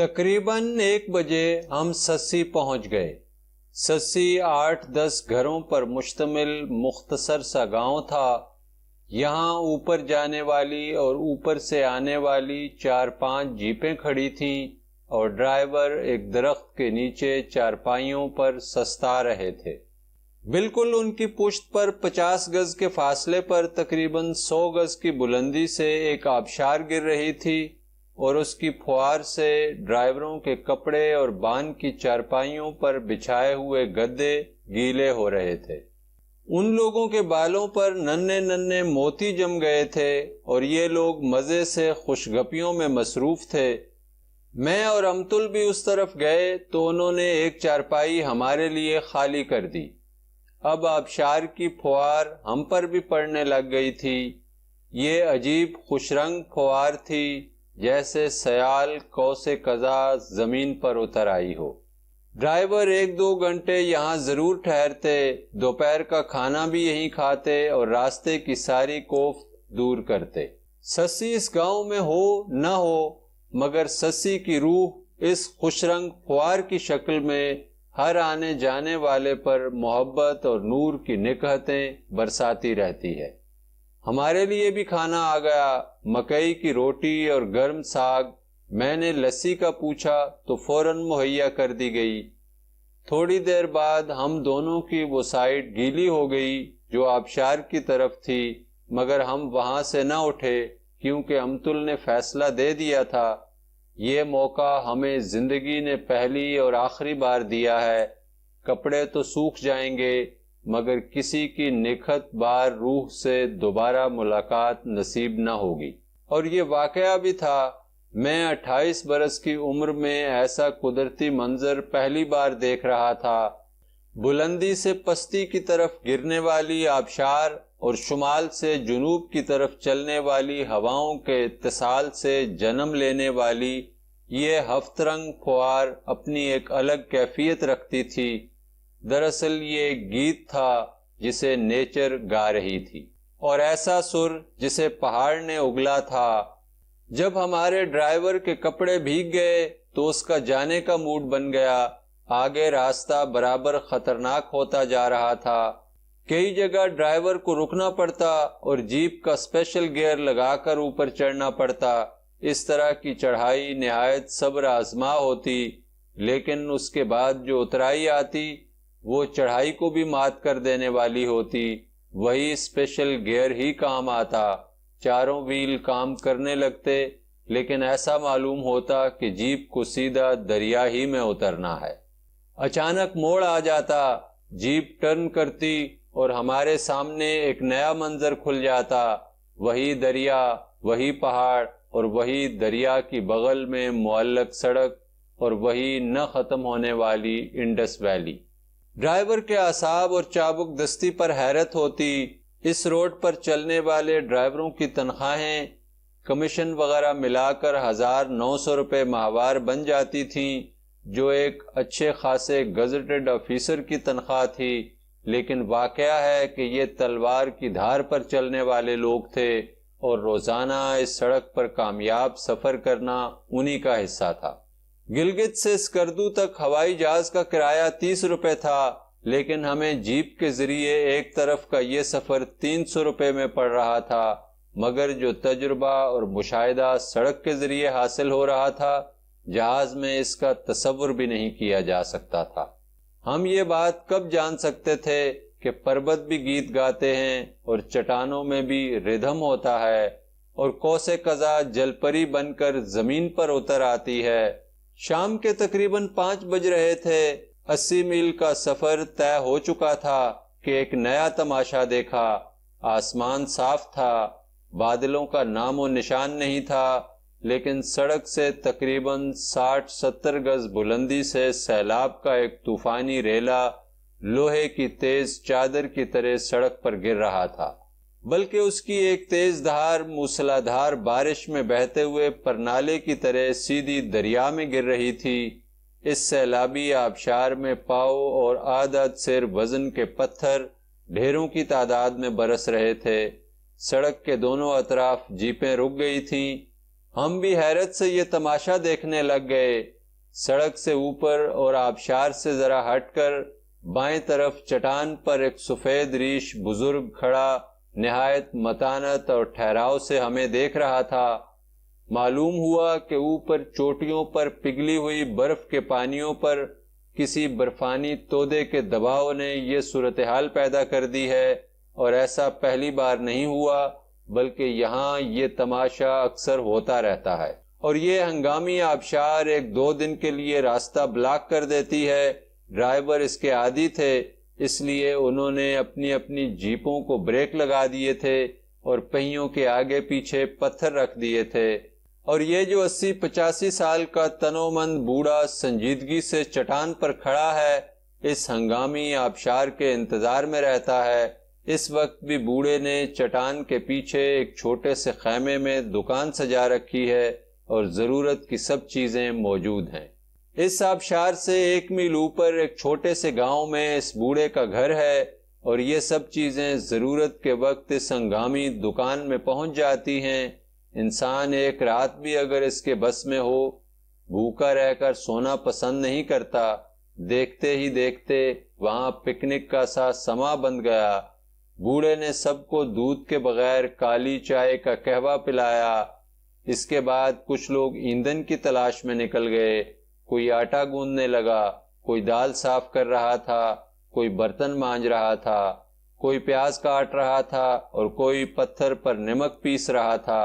تقریباً 1 بجے ہم سسی پہنچ گئے۔ سسی 8-10 گھروں پر مشتمل مختصر سا گاؤں تھا۔ یہاں اوپر جانے والی اور اوپر سے آنے والی 4-5 جیپیں کھڑی تھیں اور ڈرائیور ایک درخت کے نیچے چارپائیوں پر سستا رہے تھے۔ بالکل ان کی پشت پر 50 گز کے فاصلے پر تقریباً 100 گز کی بلندی سے ایک آبشار گر رہی تھی اور اس کی پھوار سے ڈرائیوروں کے کپڑے اور بان کی چارپائیوں پر بچھائے ہوئے گدے گیلے ہو رہے تھے۔ ان لوگوں کے بالوں پر ننھے ننھے موتی جم گئے تھے اور یہ لوگ مزے سے خوشگپیوں میں مصروف تھے۔ میں اور امتل بھی اس طرف گئے تو انہوں نے ایک چارپائی ہمارے لیے خالی کر دی۔ اب آبشار کی پھوار ہم پر بھی پڑنے لگ گئی تھی۔ یہ عجیب خوش رنگ پھوار تھی، جیسے سیال قوس قزح زمین پر اتر آئی ہو۔ ڈرائیور 1-2 گھنٹے یہاں ضرور ٹھہرتے، دوپہر کا کھانا بھی یہیں کھاتے اور راستے کی ساری کوفت دور کرتے۔ سسی اس گاؤں میں ہو نہ ہو، مگر سسی کی روح اس خوش رنگ پھوار کی شکل میں ہر آنے جانے والے پر محبت اور نور کی نکہتیں برساتی رہتی ہے۔ ہمارے لیے بھی کھانا آ گیا، مکئی کی روٹی اور گرم ساگ۔ میں نے لسی کا پوچھا تو فوراً مہیا کر دی گئی۔ تھوڑی دیر بعد ہم دونوں کی وہ سائڈ گیلی ہو گئی جو آبشار کی طرف تھی، مگر ہم وہاں سے نہ اٹھے کیونکہ امتل نے فیصلہ دے دیا تھا، یہ موقع ہمیں زندگی نے پہلی اور آخری بار دیا ہے۔ کپڑے تو سوکھ جائیں گے مگر کسی کی نکھت بار روح سے دوبارہ ملاقات نصیب نہ ہوگی۔ اور یہ واقعہ بھی تھا۔ میں 28 برس کی عمر میں ایسا قدرتی منظر پہلی بار دیکھ رہا تھا۔ بلندی سے پستی کی طرف گرنے والی آبشار اور شمال سے جنوب کی طرف چلنے والی ہواؤں کے اتصال سے جنم لینے والی یہ ہفت رنگ پھوار اپنی ایک الگ کیفیت رکھتی تھی۔ دراصل یہ ایک گیت تھا جسے نیچر گا رہی تھی، اور ایسا سر جسے پہاڑ نے اگلا تھا۔ جب ہمارے ڈرائیور کے کپڑے بھیگ گئے تو اس کا جانے کا موڈ بن گیا۔ آگے راستہ برابر خطرناک ہوتا جا رہا تھا۔ کئی جگہ ڈرائیور کو رکنا پڑتا اور جیپ کا اسپیشل گیئر لگا کر اوپر چڑھنا پڑتا۔ اس طرح کی چڑھائی نہایت صبر آزما ہوتی، لیکن اس کے بعد جو اترائی آتی وہ چڑھائی کو بھی مات کر دینے والی ہوتی۔ وہی اسپیشل گیئر ہی کام آتا، چاروں ویل کام کرنے لگتے، لیکن ایسا معلوم ہوتا کہ جیپ کو سیدھا دریا ہی میں اترنا ہے۔ اچانک موڑ آ جاتا، جیپ ٹرن کرتی اور ہمارے سامنے ایک نیا منظر کھل جاتا، وہی دریا، وہی پہاڑ اور وہی دریا کی بغل میں معلق سڑک اور وہی نہ ختم ہونے والی انڈس ویلی۔ ڈرائیور کے اعصاب اور چابک دستی پر حیرت ہوتی۔ اس روڈ پر چلنے والے ڈرائیوروں کی تنخواہیں کمیشن وغیرہ ملا کر 1900 روپے ماہوار بن جاتی تھیں، جو ایک اچھے خاصے گزٹڈ آفیسر کی تنخواہ تھی، لیکن واقعہ ہے کہ یہ تلوار کی دھار پر چلنے والے لوگ تھے اور روزانہ اس سڑک پر کامیاب سفر کرنا انہی کا حصہ تھا۔ گلگت سے اسکردو تک ہوائی جہاز کا کرایہ 30 روپے تھا، لیکن ہمیں جیپ کے ذریعے ایک طرف کا یہ سفر 300 روپے میں پڑ رہا تھا، مگر جو تجربہ اور مشاہدہ سڑک کے ذریعے حاصل ہو رہا تھا، جہاز میں اس کا تصور بھی نہیں کیا جا سکتا تھا۔ ہم یہ بات کب جان سکتے تھے کہ پربت بھی گیت گاتے ہیں اور چٹانوں میں بھی ردھم ہوتا ہے اور قوس قزح جل پری بن کر زمین پر اتر آتی ہے۔ شام کے تقریباً 5 بج رہے تھے۔ 80 میل کا سفر طے ہو چکا تھا کہ ایک نیا تماشا دیکھا۔ آسمان صاف تھا، بادلوں کا نام و نشان نہیں تھا، لیکن سڑک سے تقریباً 60-70 گز بلندی سے سیلاب کا ایک طوفانی ریلا لوہے کی تیز چادر کی طرح سڑک پر گر رہا تھا، بلکہ اس کی ایک تیز دھار موسلادھار بارش میں بہتے ہوئے پرنالے کی طرح سیدھی دریا میں گر رہی تھی۔ اس سیلابی آبشار میں پاؤ اور عادت سیر وزن کے پتھر ڈھیروں کی تعداد میں برس رہے تھے۔ سڑک کے دونوں اطراف جیپیں رک گئی تھیں۔ ہم بھی حیرت سے یہ تماشا دیکھنے لگ گئے۔ سڑک سے اوپر اور آبشار سے ذرا ہٹ کر بائیں طرف چٹان پر ایک سفید ریش بزرگ کھڑا نہایت متانت اور ٹھہراؤ سے ہمیں دیکھ رہا تھا۔ معلوم ہوا کہ اوپر چوٹیوں پر پگھلی ہوئی برف کے پانیوں پر کسی برفانی تودے کے دباؤ نے یہ صورتحال پیدا کر دی ہے، اور ایسا پہلی بار نہیں ہوا بلکہ یہاں یہ تماشا اکثر ہوتا رہتا ہے، اور یہ ہنگامی آبشار 1-2 دن کے لیے راستہ بلاک کر دیتی ہے۔ ڈرائیور اس کے عادی تھے، اس لیے انہوں نے اپنی اپنی جیپوں کو بریک لگا دیے تھے اور پہیوں کے آگے پیچھے پتھر رکھ دیے تھے، اور یہ جو 80-85 سال کا تنومند بوڑھا سنجیدگی سے چٹان پر کھڑا ہے، اس ہنگامی آبشار کے انتظار میں رہتا ہے۔ اس وقت بھی بوڑھے نے چٹان کے پیچھے ایک چھوٹے سے خیمے میں دکان سجا رکھی ہے اور ضرورت کی سب چیزیں موجود ہیں۔ اس آبشار سے 1 میل اوپر ایک چھوٹے سے گاؤں میں اس بوڑھے کا گھر ہے، اور یہ سب چیزیں ضرورت کے وقت اس ہنگامی دکان میں پہنچ جاتی ہیں۔ انسان ایک رات بھی اگر اس کے بس میں ہو، بھوکا رہ کر سونا پسند نہیں کرتا۔ دیکھتے ہی دیکھتے وہاں پکنک کا سا سما بن گیا۔ بوڑھے نے سب کو دودھ کے بغیر کالی چائے کا قہوہ پلایا۔ اس کے بعد کچھ لوگ ایندھن کی تلاش میں نکل گئے۔ کوئی آٹا گوندنے لگا، کوئی دال صاف کر رہا تھا، کوئی برتن مانج رہا تھا، کوئی پیاز کاٹ رہا تھا، اور کوئی پتھر پر نمک پیس رہا تھا۔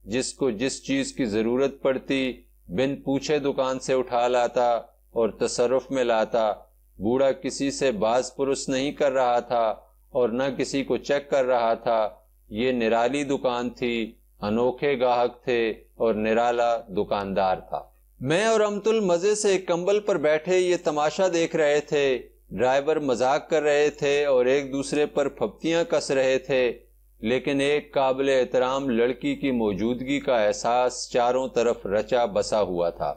جس کو جس چیز کی ضرورت پڑتی بن پوچھے دکان سے اٹھا لاتا اور تصرف میں لاتا۔ بوڑھا کسی سے باز پرس نہیں کر رہا تھا اور نہ کسی کو چیک کر رہا تھا۔ یہ نرالی دکان تھی، انوکھے گاہک تھے اور نرالا دکاندار تھا۔ میں اور امتل مزے سے ایک کمبل پر بیٹھے یہ تماشا دیکھ رہے تھے۔ ڈرائیور مذاق کر رہے تھے اور ایک دوسرے پر پھپتیاں کس رہے تھے، لیکن ایک قابل احترام لڑکی کی موجودگی کا احساس چاروں طرف رچا بسا ہوا تھا،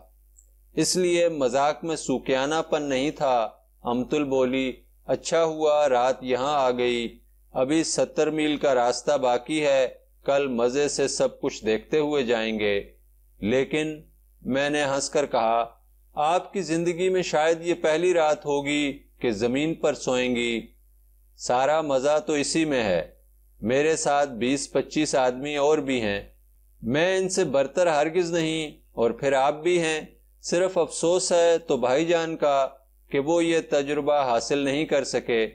اس لیے مذاق میں سوکیانہ پن نہیں تھا۔ امتل بولی، اچھا ہوا رات یہاں آ گئی، ابھی 70 میل کا راستہ باقی ہے، کل مزے سے سب کچھ دیکھتے ہوئے جائیں گے۔ لیکن میں نے ہنس کر کہا، آپ کی زندگی میں شاید یہ پہلی رات ہوگی کہ زمین پر سوئیں گی۔ سارا مزہ تو اسی میں ہے۔ میرے ساتھ 20-25 آدمی اور بھی ہیں، میں ان سے برتر ہرگز نہیں، اور پھر آپ بھی ہیں۔ صرف افسوس ہے تو بھائی جان کا کہ وہ یہ تجربہ حاصل نہیں کر سکے۔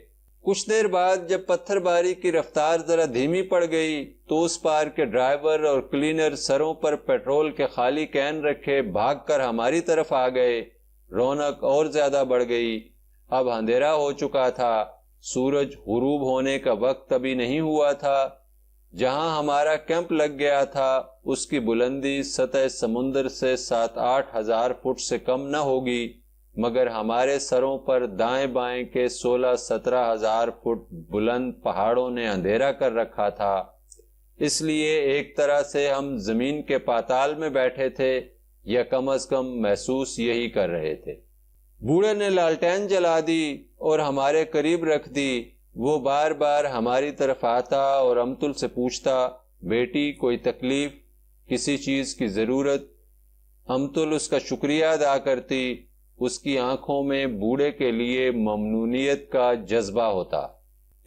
کچھ دیر بعد جب پتھر باری کی رفتار ذرا دھیمی پڑ گئی تو اس پار کے ڈرائیور اور کلینر سروں پر پیٹرول کے خالی کین رکھے بھاگ کر ہماری طرف آ گئے۔ رونق اور زیادہ بڑھ گئی۔ اب اندھیرا ہو چکا تھا، سورج غروب ہونے کا وقت ابھی نہیں ہوا تھا۔ جہاں ہمارا کیمپ لگ گیا تھا اس کی بلندی سطح سمندر سے 7-8 ہزار فٹ سے کم نہ ہوگی، مگر ہمارے سروں پر دائیں بائیں کے 16-17 ہزار فٹ بلند پہاڑوں نے اندھیرا کر رکھا تھا۔ اس لیے ایک طرح سے ہم زمین کے پاتال میں بیٹھے تھے، یا کم از کم محسوس یہی کر رہے تھے۔ بوڑھے نے لالٹین جلا دی اور ہمارے قریب رکھ دی۔ وہ بار بار ہماری طرف آتا اور امتل سے پوچھتا، بیٹی کوئی تکلیف، کسی چیز کی ضرورت؟ امتل اس کا شکریہ ادا کرتی۔ اس کی آنکھوں میں بوڑھے کے لیے ممنونیت کا جذبہ ہوتا۔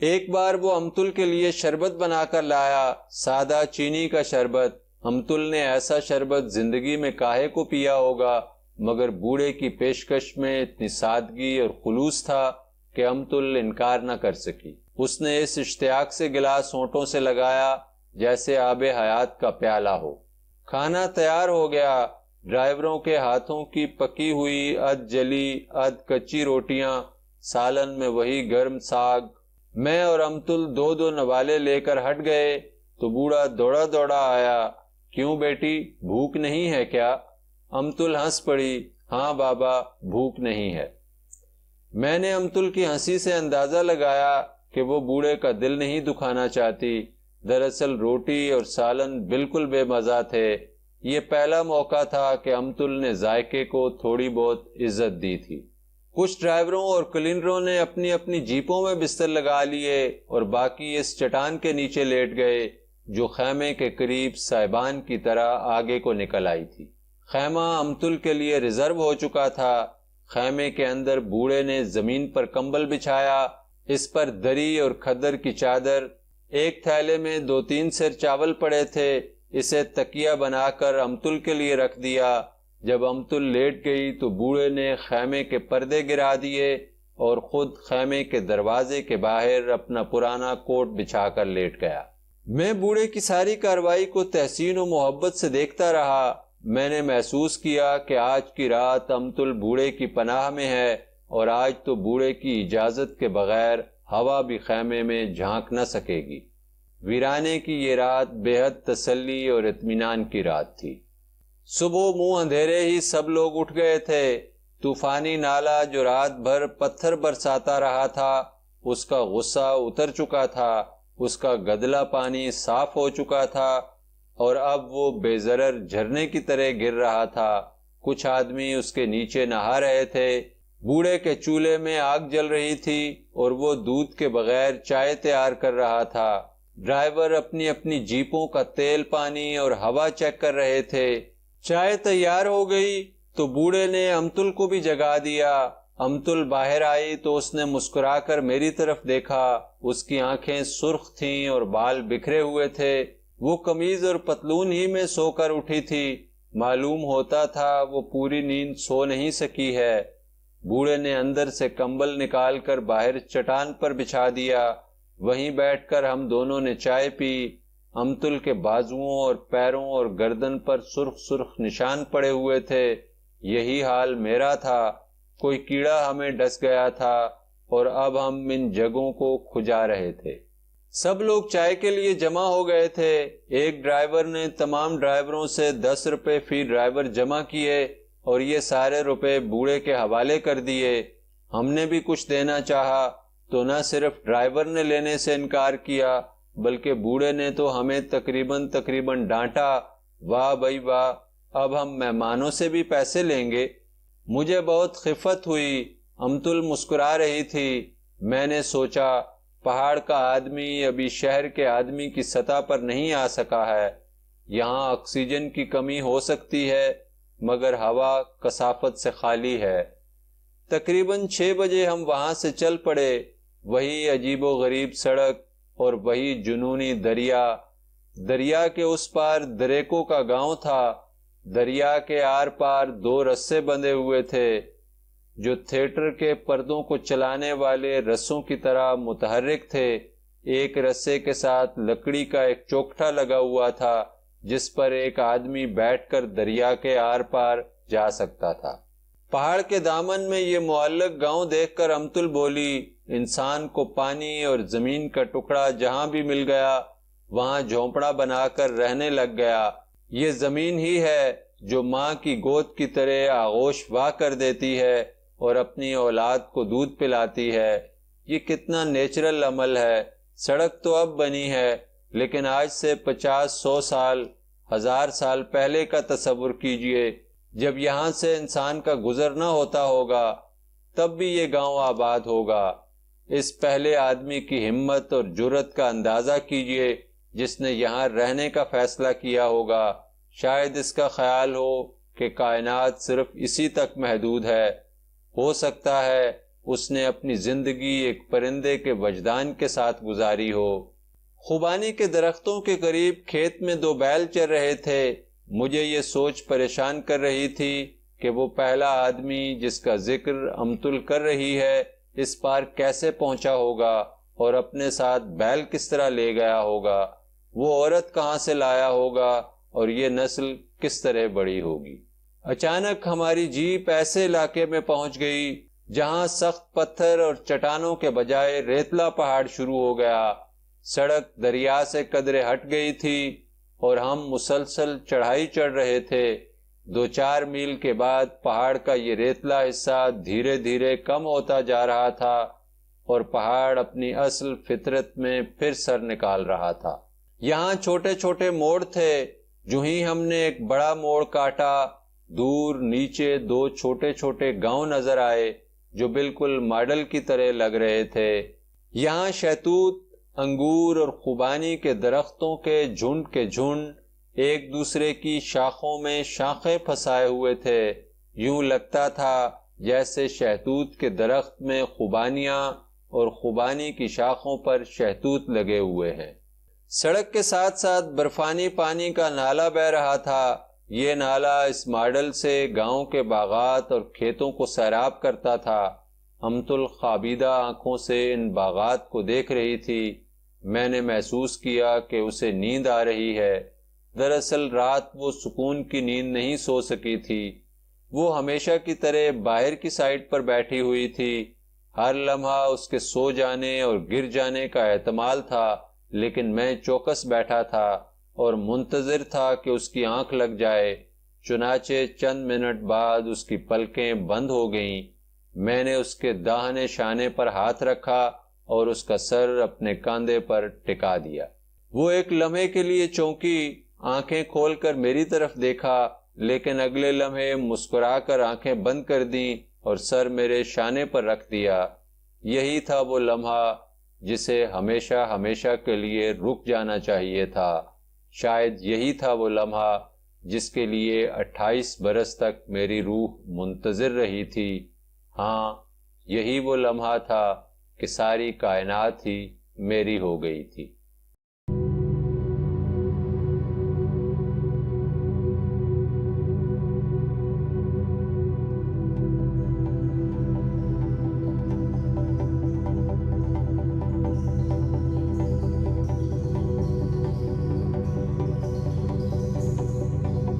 ایک بار وہ امتل کے لیے شربت بنا کر لایا، سادہ چینی کا شربت۔ امتل نے ایسا شربت زندگی میں کاہے کو پیا ہوگا، مگر بوڑھے کی پیشکش میں اتنی سادگی اور خلوص تھا کہ امتل انکار نہ کر سکی۔ اس نے اس اشتیاق سے گلاس ہونٹوں سے لگایا جیسے آب حیات کا پیالہ ہو۔ کھانا تیار ہو گیا۔ ڈرائیوروں کے ہاتھوں کی پکی ہوئی ادھ جلی ادھ کچی روٹیاں، سالن میں وہی گرم ساگ۔ میں اور امتل 2 نوالے لے کر ہٹ گئے تو بوڑھا دوڑا دوڑا آیا، کیوں بیٹی بھوک نہیں ہے کیا؟ امتل ہنس پڑی، ہاں بابا بھوک نہیں ہے۔ میں نے امتل کی ہنسی سے اندازہ لگایا کہ وہ بوڑھے کا دل نہیں دکھانا چاہتی۔ دراصل روٹی اور سالن بالکل بے مزہ تھے۔ یہ پہلا موقع تھا کہ امتل نے ذائقے کو تھوڑی بہت عزت دی تھی۔ کچھ ڈرائیوروں اور کلینروں نے اپنی اپنی جیپوں میں بستر لگا لیے اور باقی اس چٹان کے نیچے لیٹ گئے۔ جو خیمے کے قریب سائبان کی طرح آگے کو نکل آئی تھی۔ خیمہ امتل کے لیے ریزرو ہو چکا تھا۔ خیمے کے اندر بوڑھے نے زمین پر کمبل بچھایا، اس پر دری اور کھدر کی چادر، ایک تھیلے میں 2-3 سیر چاول پڑے تھے، اسے تکیہ بنا کر امتل کے لیے رکھ دیا۔ جب امتل لیٹ گئی تو بوڑھے نے خیمے کے پردے گرا دیے اور خود خیمے کے دروازے کے باہر اپنا پرانا کوٹ بچھا کر لیٹ گیا۔ میں بوڑھے کی ساری کارروائی کو تحسین و محبت سے دیکھتا رہا۔ میں نے محسوس کیا کہ آج کی رات امتل بوڑھے کی پناہ میں ہے، اور آج تو بوڑھے کی اجازت کے بغیر ہوا بھی خیمے میں جھانک نہ سکے گی۔ ویرانے کی یہ رات بے حد تسلی اور اطمینان کی رات تھی۔ صبح منہ اندھیرے ہی سب لوگ اٹھ گئے تھے۔ طوفانی نالا جو رات بھر پتھر برساتا رہا تھا، اس کا غصہ اتر چکا تھا، اس کا گدلا پانی صاف ہو چکا تھا، اور اب وہ بے ضرر جھرنے کی طرح گر رہا تھا۔ کچھ آدمی اس کے نیچے نہا رہے تھے۔ بوڑھے کے چولہے میں آگ جل رہی تھی اور وہ دودھ کے بغیر چائے تیار کر رہا تھا۔ ڈرائیور اپنی اپنی جیپوں کا تیل پانی اور ہوا چیک کر رہے تھے۔ چائے تیار ہو گئی تو بوڑھے نے امتل کو بھی جگا دیا۔ امتل باہر آئی تو اس نے مسکرا کر میری طرف دیکھا۔ اس کی آنکھیں سرخ تھیں اور بال بکھرے ہوئے تھے۔ وہ قمیض اور پتلون ہی میں سو کر اٹھی تھی۔ معلوم ہوتا تھا وہ پوری نیند سو نہیں سکی ہے۔ بوڑھے نے اندر سے کمبل نکال کر باہر چٹان پر بچھا دیا۔ وہیں بیٹھ کر ہم دونوں نے چائے پی۔ امتل کے بازوؤں اور پیروں اور گردن پر سرخ سرخ نشان پڑے ہوئے تھے۔ یہی حال میرا تھا۔ کوئی کیڑا ہمیں ڈس گیا تھا اور اب ہم ان جگہوں کو کھجا رہے تھے۔ سب لوگ چائے کے لیے جمع ہو گئے تھے۔ ایک ڈرائیور نے تمام ڈرائیوروں سے 10 روپے فی ڈرائیور جمع کیے اور یہ سارے روپے بوڑھے کے حوالے کر دیے۔ ہم نے بھی کچھ دینا چاہا تو نہ صرف ڈرائیور نے لینے سے انکار کیا بلکہ بوڑھے نے تو ہمیں تقریباً ڈانٹا۔ واہ بھائی واہ، اب ہم مہمانوں سے بھی پیسے لیں گے۔ مجھے بہت خفت ہوئی۔ امتل مسکرا رہی تھی۔ میں نے سوچا پہاڑ کا آدمی ابھی شہر کے آدمی کی سطح پر نہیں آ سکا ہے۔ یہاں آکسیجن کی کمی ہو سکتی ہے مگر ہوا کثافت سے خالی ہے۔ تقریباً 6 بجے ہم وہاں سے چل پڑے۔ وہی عجیب و غریب سڑک اور وہی جنونی دریا۔ دریا کے اس پار دریکو کا گاؤں تھا۔ دریا کے آر پار 2 رسے بندھے ہوئے تھے جو تھیٹر کے پردوں کو چلانے والے رسوں کی طرح متحرک تھے۔ ایک رسے کے ساتھ لکڑی کا ایک چوکٹا لگا ہوا تھا جس پر ایک آدمی بیٹھ کر دریا کے آر پار جا سکتا تھا۔ پہاڑ کے دامن میں یہ معلق گاؤں دیکھ کر امتل بولی، انسان کو پانی اور زمین کا ٹکڑا جہاں بھی مل گیا وہاں جھونپڑا بنا کر رہنے لگ گیا۔ یہ زمین ہی ہے جو ماں کی گود کی طرح آغوش وا کر دیتی ہے اور اپنی اولاد کو دودھ پلاتی ہے۔ یہ کتنا نیچرل عمل ہے۔ سڑک تو اب بنی ہے لیکن آج سے 50-100 سال، 1000 سال پہلے کا تصور کیجئے جب یہاں سے انسان کا گزر نہ ہوتا ہوگا تب بھی یہ گاؤں آباد ہوگا۔ اس پہلے آدمی کی ہمت اور جرأت کا اندازہ کیجئے جس نے یہاں رہنے کا فیصلہ کیا ہوگا۔ شاید اس کا خیال ہو کہ کائنات صرف اسی تک محدود ہے۔ ہو سکتا ہے اس نے اپنی زندگی ایک پرندے کے وجدان کے ساتھ گزاری ہو۔ خوبانی کے درختوں کے قریب کھیت میں 2 بیل چر رہے تھے۔ مجھے یہ سوچ پریشان کر رہی تھی کہ وہ پہلا آدمی جس کا ذکر امتل کر رہی ہے اس پار کیسے پہنچا ہوگا اور اپنے ساتھ بیل کس طرح لے گیا ہوگا، وہ عورت کہاں سے لایا ہوگا اور یہ نسل کس طرح بڑی ہوگی۔ اچانک ہماری جیپ ایسے علاقے میں پہنچ گئی جہاں سخت پتھر اور چٹانوں کے بجائے ریتلا پہاڑ شروع ہو گیا۔ سڑک دریا سے قدرے ہٹ گئی تھی اور ہم مسلسل چڑھائی چڑھ رہے تھے۔ 2-4 میل کے بعد پہاڑ کا یہ ریتلا حصہ دھیرے دھیرے کم ہوتا جا رہا تھا اور پہاڑ اپنی اصل فطرت میں پھر سر نکال رہا تھا۔ یہاں چھوٹے چھوٹے موڑ تھے۔ جو ہی ہم نے ایک بڑا موڑ کاٹا، دور نیچے 2 چھوٹے چھوٹے گاؤں نظر آئے جو بالکل ماڈل کی طرح لگ رہے تھے۔ یہاں شہتوت، انگور اور خوبانی کے درختوں کے جھنڈ ایک دوسرے کی شاخوں میں شاخیں پھنسائے ہوئے تھے۔ یوں لگتا تھا جیسے شہتوت کے درخت میں خوبانیاں اور خوبانی کی شاخوں پر شہتوت لگے ہوئے ہیں۔ سڑک کے ساتھ ساتھ برفانی پانی کا نالا بہہ رہا تھا۔ یہ نالا اس ماڈل سے گاؤں کے باغات اور کھیتوں کو سیراب کرتا تھا۔ امتل خوابیدہ آنکھوں سے ان باغات کو دیکھ رہی تھی۔ میں نے محسوس کیا کہ اسے نیند آ رہی ہے۔ دراصل رات وہ سکون کی نیند نہیں سو سکی تھی۔ وہ ہمیشہ کی طرح باہر کی سائڈ پر بیٹھی ہوئی تھی۔ ہر لمحہ اس کے سو جانے اور گر جانے کا احتمال تھا، لیکن میں چوکس بیٹھا تھا اور منتظر تھا کہ اس کی آنکھ لگ جائے۔ چنانچہ چند منٹ بعد اس کی پلکیں بند ہو گئیں۔ میں نے اس کے داہنے شانے پر ہاتھ رکھا اور اس کا سر اپنے کاندھے پر ٹکا دیا۔ وہ ایک لمحے کے لیے چونکی، آنکھیں کھول کر میری طرف دیکھا، لیکن اگلے لمحے مسکرا کر آنکھیں بند کر دیں اور سر میرے شانے پر رکھ دیا۔ یہی تھا وہ لمحہ جسے ہمیشہ ہمیشہ کے لیے رک جانا چاہیے تھا۔ شاید یہی تھا وہ لمحہ جس کے لیے 28 برس تک میری روح منتظر رہی تھی۔ ہاں، یہی وہ لمحہ تھا کہ ساری کائنات ہی میری ہو گئی تھی۔